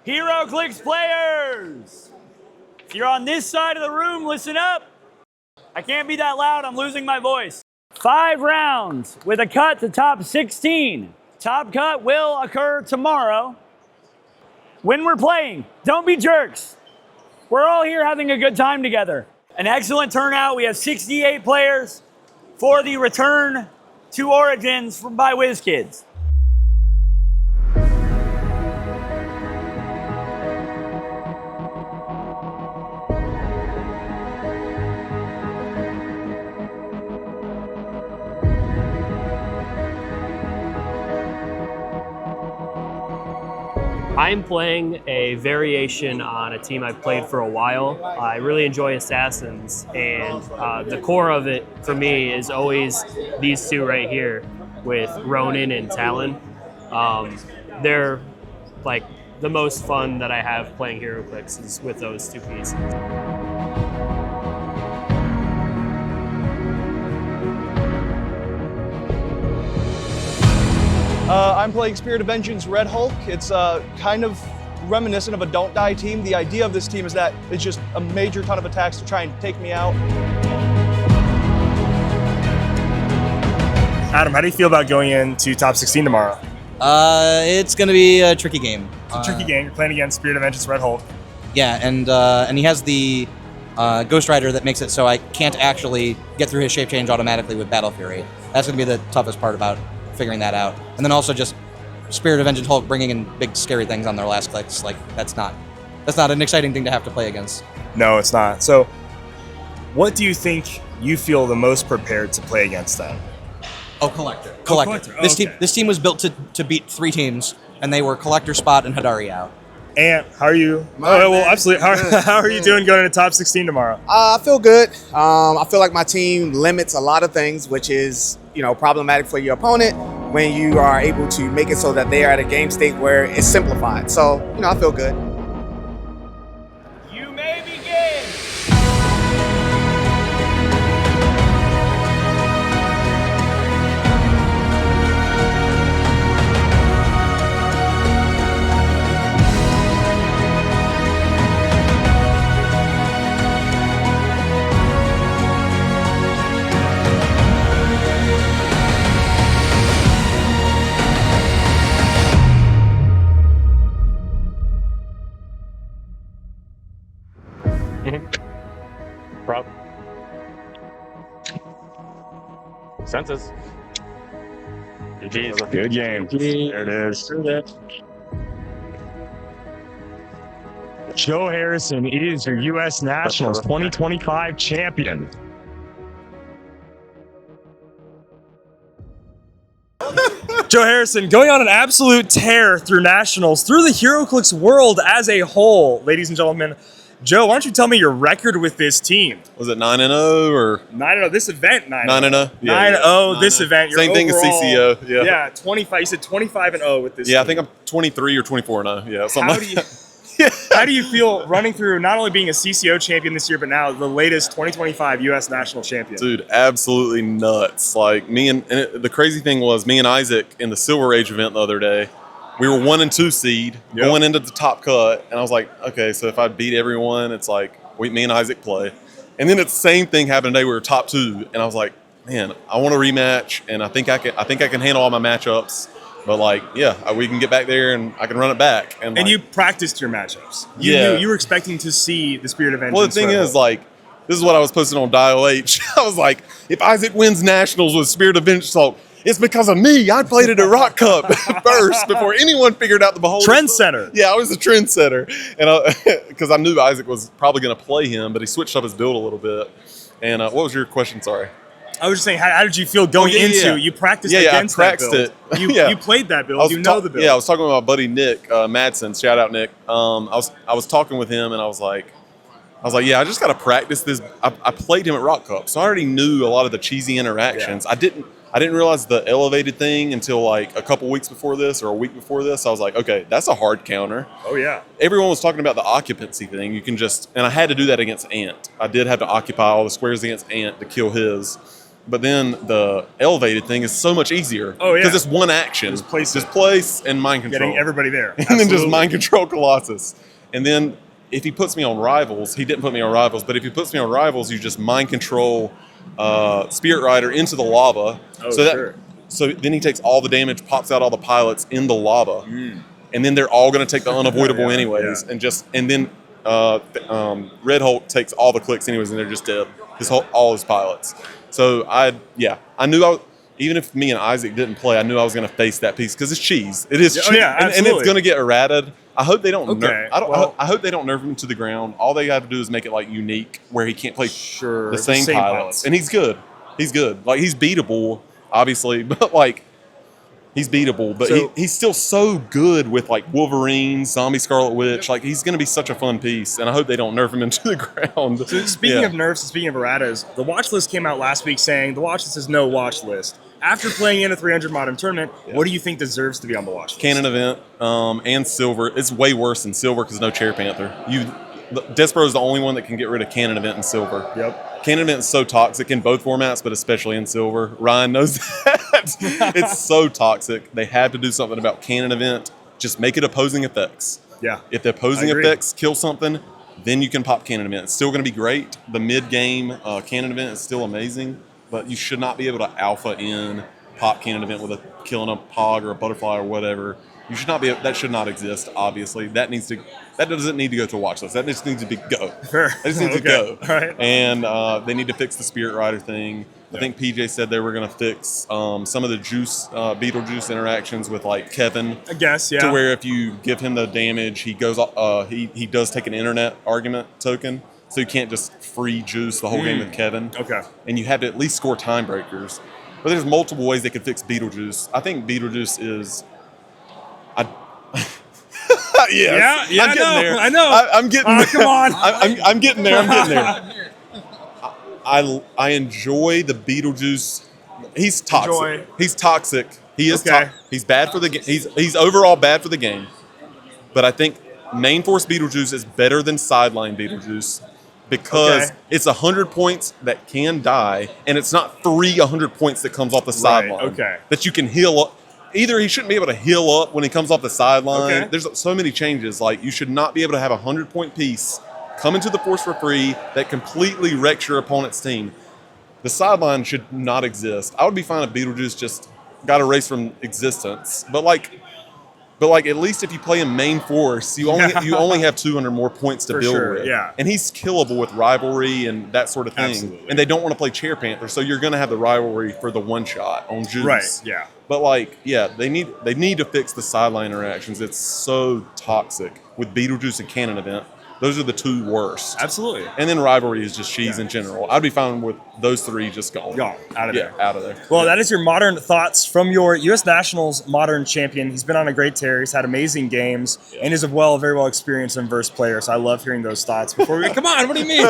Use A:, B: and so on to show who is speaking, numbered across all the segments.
A: Heroclix players! If you're on this side of the room, listen up. I can't be that loud, I'm losing my voice. 5 rounds with a cut to top 16. Top cut will occur tomorrow. When we're playing, don't be jerks. We're all here having a good time together. An excellent turnout. We have 68 players for the return to Origins by WizKids.
B: I'm playing a variation on a team I've played for a while. I really enjoy Assassins, and the core of it for me is always these two right here with Ronin and Talon. They're like the most fun that I have playing Heroclix is with those two pieces.
C: I'm playing Spirit of Vengeance Red Hulk. It's kind of reminiscent of a Don't Die team. The idea of this team is that it's just a major ton of attacks to try and take me out.
D: Adam, how do you feel about going into top 16 tomorrow?
E: It's going to be a tricky game.
D: It's a tricky game. You're playing against Spirit of Vengeance Red Hulk.
E: Yeah, and he has the Ghost Rider that makes it so I can't actually get through his shape change automatically with Battle Fury. That's going to be the toughest part about figuring that out. And then also just Spirit of Vengeance Hulk bringing in big scary things on their last clicks. Like that's not an exciting thing to have to play against.
D: No, it's not. So what do you think you feel the most prepared to play against them?
E: Oh, Collector.
D: Collector. Oh,
E: This team was built to beat 3 teams, and they were Collector, Spot, and Hadari out.
D: And how are you? Absolutely. How are you doing going into top 16 tomorrow?
F: I feel good. I feel like my team limits a lot of things, which is, problematic for your opponent when you are able to make it so that they are at a game state where it's simplified. So, I feel good.
A: You may begin.
G: Prop. Census. GG's.
D: Good game. There it is. Joe Harrison is your U.S. Nationals 2025 champion. Joe Harrison going on an absolute tear through Nationals, through the Heroclix world as a whole. Ladies and gentlemen, Joe, why don't you tell me your record with this team?
H: Was it 9-0 or
D: 9-0 this event?
H: 9-0?
D: 9-0 this event. Your
H: Same thing as
D: overall-
H: CCO.
D: Yeah, 25. You said 25-0 with this.
H: Yeah,
D: team.
H: I think I'm 23 or 24-0. Yeah, something.
D: How do you feel running through not only being a CCO champion this year, but now the latest 2025 U.S. National champion?
H: Dude, absolutely nuts. Like the crazy thing was me and Isaac in the Silver Age event the other day. We were 1 and 2 seed going into the top cut, and I was like, okay, so if I beat everyone, it's like me and Isaac play. And then it's the same thing happened today. We were top 2, and I was like, man, I want a rematch, and I think I can handle all my matchups. But we can get back there, and I can run it back. And
D: you practiced your matchups. You were expecting to see the Spirit of Vengeance.
H: Well, the thing is, this is what I was posting on Dial H. I was like, if Isaac wins Nationals with Spirit of Vengeance, it's because of me. I played it at Rock Cup first before anyone figured out the whole
D: trendsetter.
H: Yeah, I was a trendsetter, and because I knew Isaac was probably going to play him, but he switched up his build a little bit. And what was your question? Sorry.
D: I was just saying, how did you feel going into? You practiced against
H: I practiced
D: that build. You played that build. You know the build.
H: Yeah, I was talking with my buddy Nick Madsen. Shout out Nick. I was talking with him, and I was like, yeah, I just got to practice this. I played him at Rock Cup, so I already knew a lot of the cheesy interactions. Yeah. I didn't realize the elevated thing until a couple weeks before this or a week before this. I was like, okay, that's a hard counter.
D: Oh, yeah.
H: Everyone was talking about the occupancy thing. You can and I had to do that against Ant. I did have to occupy all the squares against Ant to kill his. But then the elevated thing is so much easier.
D: Oh, yeah.
H: Because it's one action.
D: Just place
H: Just
D: it.
H: place and mind control.
D: Getting everybody there.
H: And then just
D: Absolutely.
H: mind control Colossus. And then if he puts me on Rivals, he didn't put me on Rivals, but if he puts me on Rivals, you just mind control Spirit Rider into the lava.
D: Oh,
H: So then he takes all the damage, pops out all the pilots in the lava. And then they're all going to take the unavoidable anyways. And then Red Hulk takes all the clicks anyways, and they're just dead. All his pilots. So I knew even if me and Isaac didn't play, I knew I was going to face that piece because it's cheese. It is cheese, and it's going to get errated. I hope they don't. I hope they don't nerf him to the ground. All they got to do is make it like unique, where he can't play the same pilots. And he's good. He's good. Like he's beatable, obviously, but like he's beatable. But he's still so good with like Wolverine, Zombie Scarlet Witch. Like he's going to be such a fun piece, and I hope they don't nerf him into the ground.
D: So speaking of nerfs and speaking of erratas, the watch list came out last week saying the watch list is no watch list. After playing in a 300 modern tournament, what do you think deserves to be on the watch list?
H: Canon event and Silver. It's way worse than Silver because no Chair Panther. Despero is the only one that can get rid of Canon event and Silver.
D: Yep.
H: Canon event is so toxic in both formats, but especially in Silver. Ryan knows that. It's so toxic. They had to do something about Canon event. Just make it opposing effects.
D: Yeah.
H: If the opposing effects kill something, then you can pop Canon event. It's still going to be great. The mid-game Canon event is still amazing, but you should not be able to alpha in pop Canon event with killing a Pog or a Butterfly or whatever. You should not be. That should not exist. Obviously, that doesn't need to go to a watch list. That just needs to be go.
D: Sure.
H: That just needs to go.
D: All right.
H: And they need to fix the Spirit Rider thing. I think PJ said they were going to fix some of the Beetlejuice interactions with like Kevin.
D: I guess, yeah.
H: To where if you give him the damage, he goes. He does take an internet argument token, so you can't just free juice the whole game with Kevin.
D: Okay.
H: And you have to at least score time breakers. But there's multiple ways they could fix Beetlejuice. I think Beetlejuice is. Yes.
D: Yeah,
H: I'm getting there.
D: I know.
H: I'm getting there.
D: Come on.
H: I'm getting there. I'm getting there. I enjoy the Beetlejuice. He's toxic. He's toxic. He is. He's bad for the game. He's overall bad for the game. But I think main force Beetlejuice is better than sideline Beetlejuice because it's 100 points that can die, and it's not free 100 points that comes off the sideline.
D: Okay.
H: That you can heal up. Either he shouldn't be able to heal up when he comes off the sideline.
D: Okay.
H: There's so many changes. Like you should not be able to have a 100-point piece come into the force for free that completely wrecks your opponent's team. The sideline should not exist. I would be fine if Beetlejuice just got erased from existence. But at least if you play in main force, you only have 200 more points to build with.
D: Yeah.
H: And he's killable with rivalry and that sort of thing.
D: Absolutely.
H: And they don't want to play Chair Panther, so you're going to have the rivalry for the one shot on Juice.
D: Right. Yeah.
H: But they need to fix the sideline interactions. It's so toxic with Beetlejuice and Canon event. Those are the two worst.
D: Absolutely.
H: And then rivalry is just cheese in general. I'd be fine with those three just gone.
D: Out of there.
H: Out of there.
D: Well, that is your modern thoughts from your U.S. Nationals modern champion. He's been on a great tear. He's had amazing games and is a very well experienced and versed player. So I love hearing those thoughts. Before we come on, what do you mean?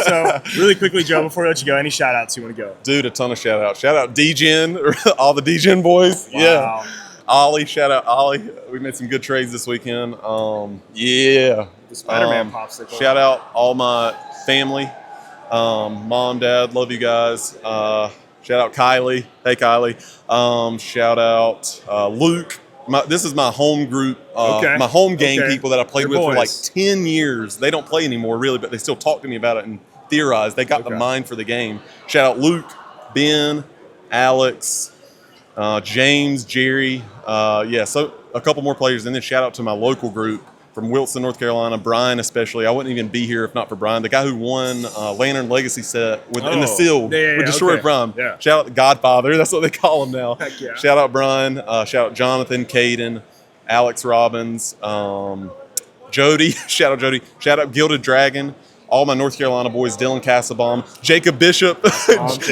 D: So really quickly, Joe, before we let you go, any shout outs you want to go?
H: Dude, a ton of shout outs. Shout out D-Gen, all the D-Gen boys.
D: Wow.
H: Yeah. Ollie, shout out Ollie. We made some good trades this weekend. The
D: Spider-Man popsicle.
H: Shout out all my family. Mom, dad, love you guys. Shout out Kylie. Hey, Kylie. Shout out Luke. This is my home group, my home game people that I played with for like 10 years. They don't play anymore, really, but they still talk to me about it and theorize. They got the mind for the game. Shout out Luke, Ben, Alex, James, Jerry. So a couple more players. And then shout out to my local group from Wilson, North Carolina, Brian especially. I wouldn't even be here if not for Brian, the guy who won Lantern Legacy set in the seal with Destroyed Prime.
D: Yeah.
H: Shout out the Godfather. That's what they call him now.
D: Heck yeah.
H: Shout out Brian. Shout out Jonathan, Caden, Alex Robbins, Jody. Shout out Jody. Shout out Gilded Dragon. All my North Carolina boys, Dylan Castlebaum, Jacob Bishop,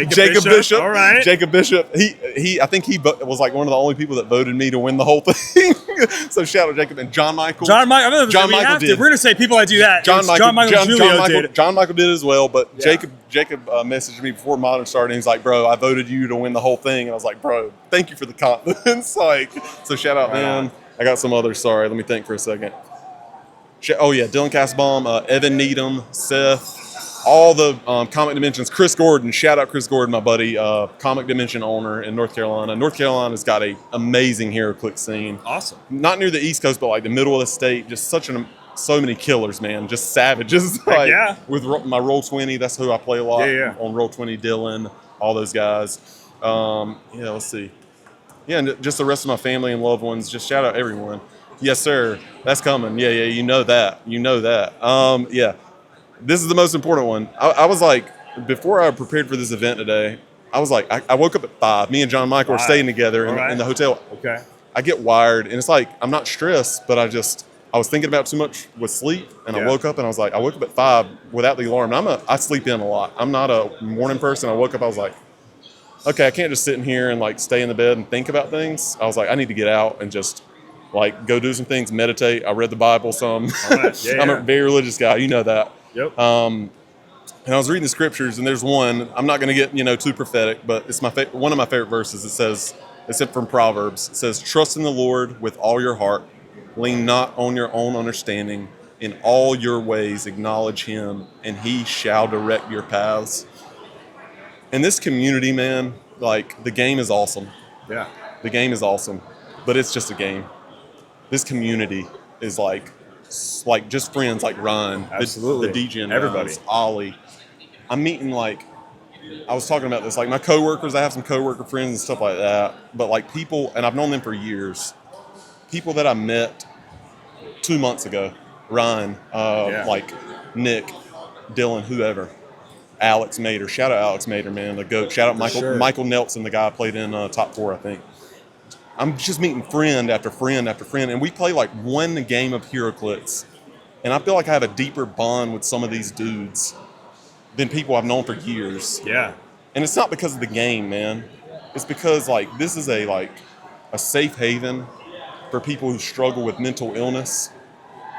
H: Jacob Bishop.
D: All right.
H: Jacob Bishop. I think he was like one of the only people that voted me to win the whole thing. So shout out Jacob and John Michael.
D: John Michael did. We're gonna say people that do that. John Michael did.
H: John Michael did as well. But Jacob messaged me before Modern started. And he's like, "Bro, I voted you to win the whole thing." And I was like, "Bro, thank you for the confidence." So shout out them. I got some others. Sorry, let me think for a second. Dylan Castlebaum, Evan Needham, Seth, all the Comic Dimensions. Chris Gordon, shout out Chris Gordon, my buddy, Comic Dimension owner in North Carolina. North Carolina's got a amazing Heroclix scene.
D: Awesome.
H: Not near the East Coast, but like the middle of the state. Just so many killers, man. Just savages. Like,
D: yeah.
H: With my Roll20, that's who I play a lot.
D: Yeah.
H: On Roll20, Dylan, all those guys. Let's see. Yeah, and just the rest of my family and loved ones. Just shout out everyone. Yes, sir. That's coming. Yeah. You know that. Yeah. This is the most important one. I was like, before I prepared for this event today, I was like, I woke up at 5. Me and John Michael were staying together in the hotel.
D: Okay.
H: I get wired, and it's like, I'm not stressed, but I was thinking about too much with sleep, and I woke up, and I was like, I woke up at 5 without the alarm. I sleep in a lot. I'm not a morning person. I woke up, I was like, okay, I can't just sit in here and like stay in the bed and think about things. I was like, I need to get out and just like go do some things, meditate. I read the Bible some. I'm a very religious guy. You know that.
D: Yep.
H: And I was reading the scriptures, and there's one. I'm not going to get too prophetic, but it's one of my favorite verses. It's from Proverbs. It says, "Trust in the Lord with all your heart, lean not on your own understanding. In all your ways acknowledge Him, and He shall direct your paths." And this community, man, like the game is awesome.
D: Yeah.
H: The game is awesome, but it's just a game. This community is like just friends like Ryan,
D: Absolutely.
H: the DJ,
D: Everybody.
H: Ollie. I'm meeting I was talking about this, like my coworkers. I have some coworker friends and stuff like that, but like people, and I've known them for years. People that I met 2 months ago, Ryan, like Nick, Dylan, whoever. Alex Mater, shout out Alex Mater, man, the GOAT. Shout out Michael Nelson, the guy I played in Top 4, I think. I'm just meeting friend after friend after friend, and we play like one game of Heroclix, and I feel like I have a deeper bond with some of these dudes than people I've known for years.
D: Yeah.
H: And it's not because of the game, man. It's because like this is a safe haven for people who struggle with mental illness,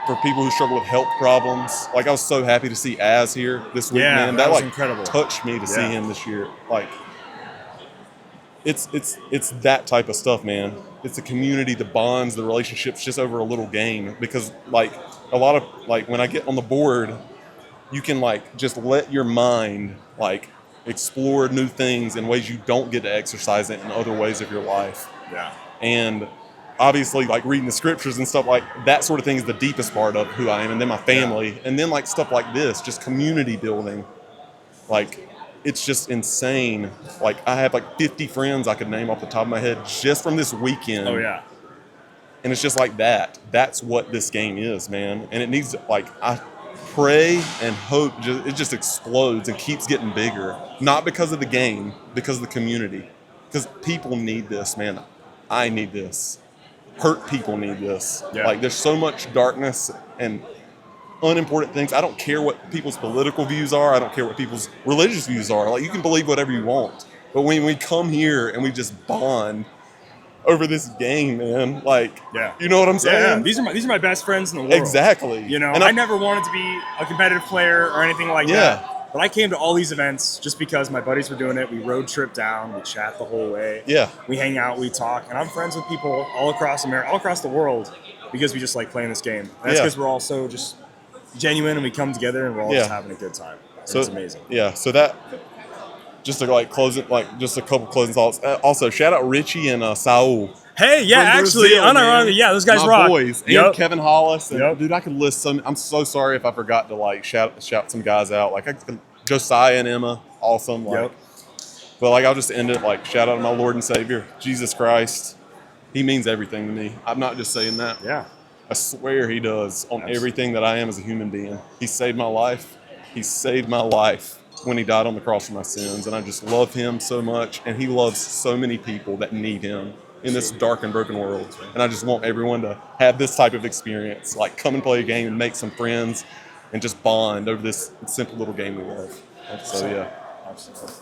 H: for people who struggle with health problems. Like I was so happy to see Az here this week, man.
D: That was
H: like
D: incredible.
H: Touched me to see him this year. Like it's that type of stuff, man. It's the community, the bonds, the relationships just over a little game. Because like a lot of like when I get on the board, you can like just let your mind like explore new things in ways you don't get to exercise it in other ways of your life.
D: Yeah.
H: And obviously like reading the scriptures and stuff like that sort of thing is the deepest part of who I am, and then my family, and then like stuff like this, just community building. Like it's just insane. Like I have like 50 friends I could name off the top of my head just from this weekend.
D: Oh yeah.
H: And it's just like that. That's what this game is, man. And it needs like I pray and hope it just explodes and keeps getting bigger. Not because of the game, because of the community. Because people need this, man. I need this. Hurt people need this.
D: Yeah.
H: Like there's so much darkness and unimportant things. I don't care what people's political views are. I don't care what people's religious views are. Like you can believe whatever you want. But when we come here and we just bond over this game, man, like, you know what I'm saying?
D: Yeah. These are my best friends in the world.
H: Exactly.
D: You know,
H: and
D: I never wanted to be a competitive player or anything like that. But I came to all these events just because my buddies were doing it. We road trip down, we chat the whole way.
H: Yeah.
D: We hang out, we talk, and I'm friends with people all across America, all across the world, because we just like playing this game. And that's because we're all so just genuine, and we come together and we're all just having a good time. So it's amazing.
H: Yeah. So that, just to like close it, like just a couple closing thoughts. Also, shout out Richie and Saul.
D: Hey, yeah, actually, unironically, yeah, those guys
H: my
D: rock.
H: Boys. And Kevin Hollis. And, dude, I could list some. I'm so sorry if I forgot to like shout some guys out. Like Josiah and Emma, awesome. Like, but like I'll just end it like shout out to my Lord and Savior, Jesus Christ. He means everything to me. I'm not just saying that.
D: Yeah.
H: I swear he does on everything that I am as a human being. He saved my life. He saved my life when he died on the cross for my sins. And I just love him so much. And he loves so many people that need him in this dark and broken world. And I just want everyone to have this type of experience. Like come and play a game and make some friends and just bond over this simple little game we love. So yeah.
D: Absolutely.